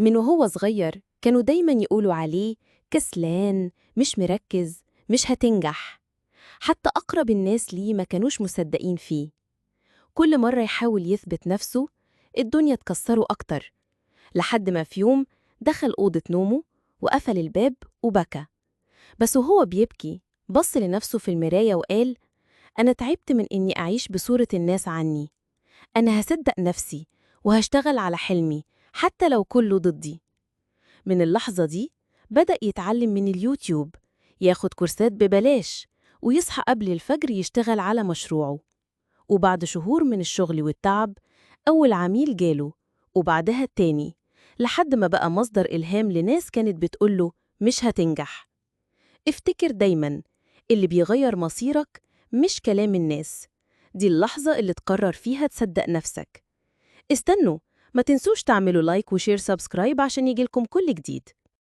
من وهو صغير كانوا دايما يقولوا عليه كسلان، مش مركز، مش هتنجح. حتى أقرب الناس ليه ما كانوش مصدقين فيه. كل مرة يحاول يثبت نفسه الدنيا تكسره أكتر، لحد ما في يوم دخل أوضة نومه وقفل الباب وبكى. بس وهو بيبكي بص لنفسه في المراية وقال: أنا تعبت من إني أعيش بصورة الناس عني. أنا هصدق نفسي وهشتغل على حلمي حتى لو كله ضدي. من اللحظة دي بدأ يتعلم من اليوتيوب، ياخد كورسات ببلاش، ويصحى قبل الفجر يشتغل على مشروعه. وبعد شهور من الشغل والتعب أول عميل جاله، وبعدها التاني، لحد ما بقى مصدر إلهام لناس كانت بتقوله مش هتنجح. افتكر دايماً، اللي بيغير مصيرك مش كلام الناس، دي اللحظة اللي تقرر فيها تصدق نفسك. استنوا، ما تنسوش تعملوا لايك وشير سبسكرايب عشان يجيلكم كل جديد.